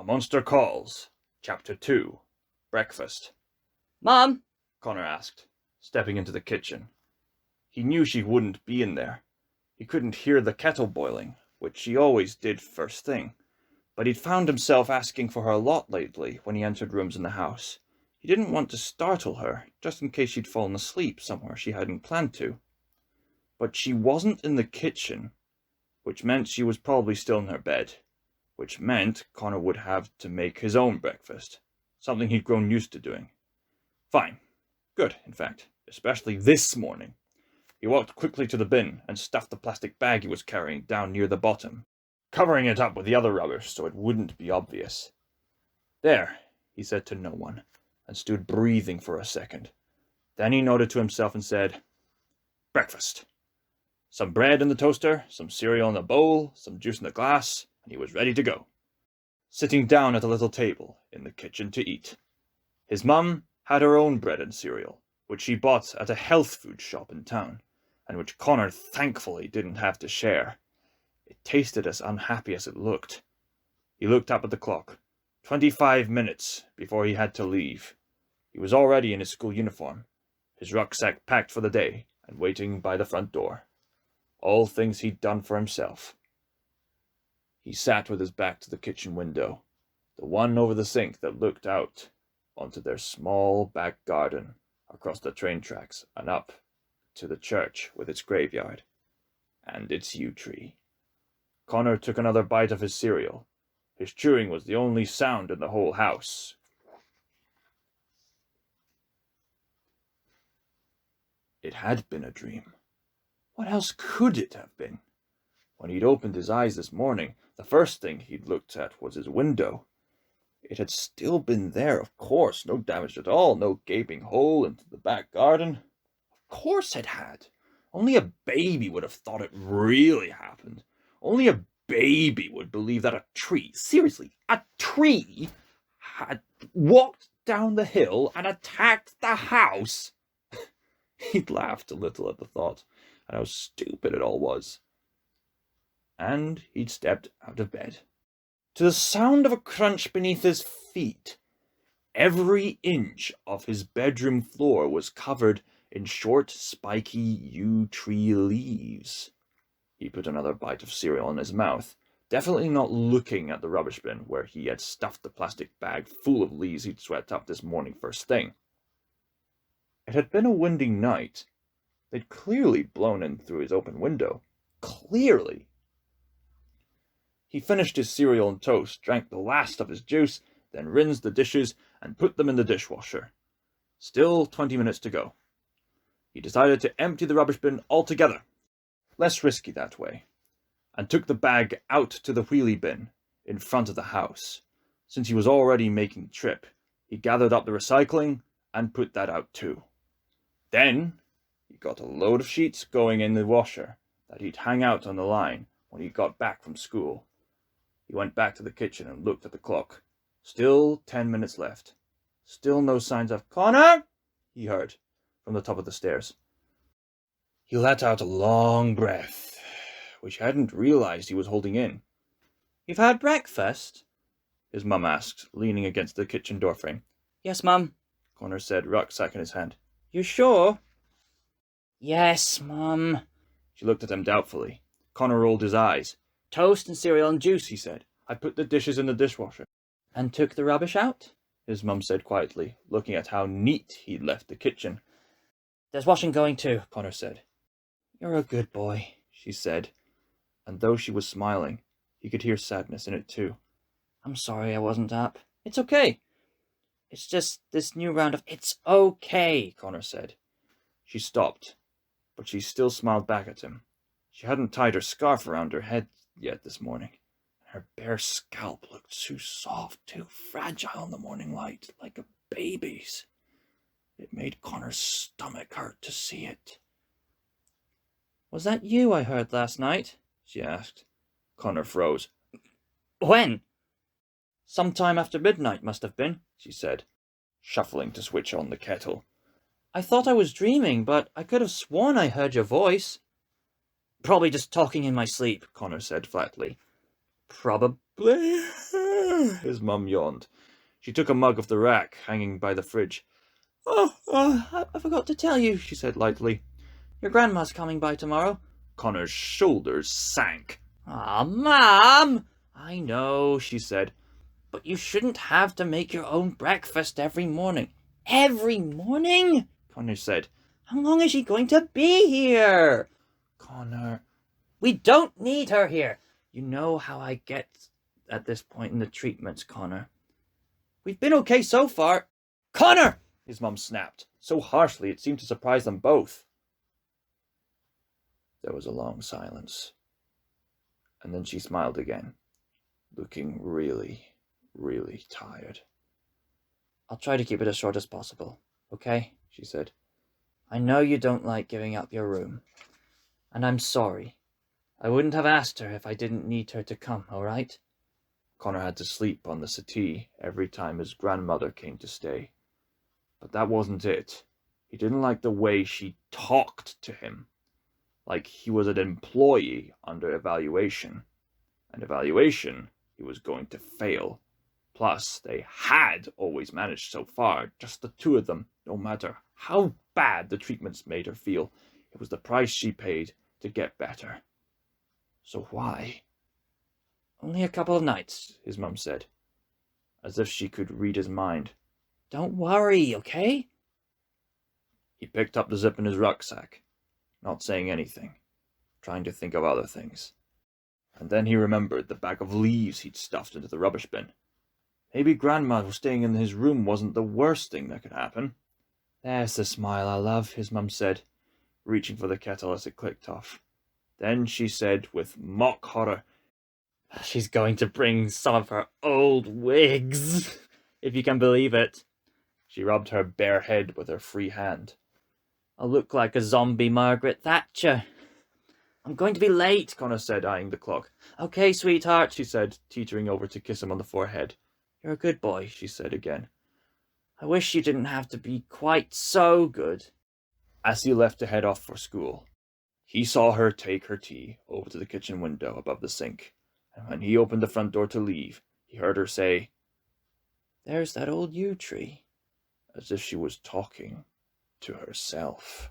A Monster Calls, Chapter 2, Breakfast. Mom? Connor asked, stepping into the kitchen. He knew she wouldn't be in there. He couldn't hear the kettle boiling, which she always did first thing, but he'd found himself asking for her a lot lately when he entered rooms in the house. He didn't want to startle her, just in case she'd fallen asleep somewhere she hadn't planned to. But she wasn't in the kitchen, which meant she was probably still in her bed, which meant Connor would have to make his own breakfast, something he'd grown used to doing. Fine. Good, in fact, especially this morning. He walked quickly to the bin and stuffed the plastic bag he was carrying down near the bottom, covering it up with the other rubbish so it wouldn't be obvious. There, he said to no one, and stood breathing for a second. Then he nodded to himself and said, "Breakfast. Some bread in the toaster, some cereal in a bowl, some juice in a glass, and he was ready to go." Sitting down at a little table in the kitchen to eat. His mum had her own bread and cereal, which she bought at a health food shop in town, and which Connor thankfully didn't have to share. It tasted as unhappy as it looked. He looked up at the clock. 25 minutes before he had to leave. He was already in his school uniform, his rucksack packed for the day, and waiting by the front door. All things he'd done for himself. He sat with his back to the kitchen window, the one over the sink that looked out onto their small back garden, across the train tracks and up to the church with its graveyard and its yew tree. Connor took another bite of his cereal. His chewing was the only sound in the whole house. It had been a dream. What else could it have been? When he'd opened his eyes this morning, the first thing he'd looked at was his window. It had still been there, of course, no damage at all, no gaping hole into the back garden. Of course it had. Only a baby would have thought it really happened. Only a baby would believe that a tree, seriously, a tree, had walked down the hill and attacked the house. He'd laughed a little at the thought, and how stupid it all was. And he'd stepped out of bed, to the sound of a crunch beneath his feet. Every inch of his bedroom floor was covered in short, spiky yew tree leaves. He put another bite of cereal in his mouth, definitely not looking at the rubbish bin where he had stuffed the plastic bag full of leaves he'd swept up this morning first thing. It had been a windy night. They'd clearly blown in through his open window. Clearly. He finished his cereal and toast, drank the last of his juice, then rinsed the dishes and put them in the dishwasher. Still 20 minutes to go. He decided to empty the rubbish bin altogether. Less risky that way. And took the bag out to the wheelie bin in front of the house. Since he was already making the trip, he gathered up the recycling and put that out too. Then he got a load of sheets going in the washer that he'd hang out on the line when he got back from school. He went back to the kitchen and looked at the clock. Still 10 minutes left. Still no signs of Connor, he heard from the top of the stairs. He let out a long breath, which he hadn't realized he was holding in. "You've had breakfast?" his mum asked, leaning against the kitchen doorframe. Yes, Mum. Connor said, rucksack in his hand. You sure? Yes, Mum. She looked at him doubtfully. Connor rolled his eyes. Toast and cereal and juice, He said. I put the dishes in the dishwasher. And took the rubbish out? His mum said quietly, looking at how neat he'd left the kitchen. There's washing going too, Connor said. You're a good boy, she said, and though she was smiling, he could hear sadness in it too. I'm sorry I wasn't up. It's okay. It's just this new round of it's okay, Connor said. She stopped, but she still smiled back at him. She hadn't tied her scarf around her head yet this morning. Her bare scalp looked too soft, too fragile in the morning light, like a baby's. It made Connor's stomach hurt to see it. Was that you I heard last night? She asked. Connor froze. When? Sometime after midnight must have been, she said, shuffling to switch on the kettle. I thought I was dreaming, but I could have sworn I heard your voice. Probably just talking in my sleep, Connor said flatly. Probably ugly. His mum yawned. She took a mug off the rack hanging by the fridge. I forgot to tell you, she said lightly. Your grandma's coming by tomorrow. Connor's shoulders sank. Ah, Mum! I know, she said, but you shouldn't have to make your own breakfast every morning. Every morning? Connor said. How long is she going to be here? Connor. We don't need her here. You know how I get at this point in the treatments, Connor. We've been okay so far. Connor! His mum snapped, so harshly it seemed to surprise them both. There was a long silence. And then she smiled again, looking really, really tired. I'll try to keep it as short as possible, okay? She said. I know you don't like giving up your room. And I'm sorry. I wouldn't have asked her if I didn't need her to come, all right? Connor had to sleep on the settee every time his grandmother came to stay. But that wasn't it. He didn't like the way she talked to him, like he was an employee under evaluation. An evaluation he was going to fail. Plus, they had always managed so far, just the two of them, no matter how bad the treatments made her feel. It was the price she paid to get better. So why? Only a couple of nights, his mum said, as if she could read his mind. Don't worry, okay? He picked up the zip in his rucksack, not saying anything, trying to think of other things. And then he remembered the bag of leaves he'd stuffed into the rubbish bin. Maybe Grandma staying in his room wasn't the worst thing that could happen. There's the smile I love, his mum said, reaching for the kettle as it clicked off. Then she said with mock horror, She's going to bring some of her old wigs, if you can believe it. She rubbed her bare head with her free hand. I'll look like a zombie Margaret Thatcher. I'm going to be late, Connor said, eyeing the clock. Okay, sweetheart, she said, teetering over to kiss him on the forehead. You're a good boy, she said again. I wish you didn't have to be quite so good. As he left to head off for school, he saw her take her tea over to the kitchen window above the sink. And when he opened the front door to leave, he heard her say, There's that old yew tree. As if she was talking to herself.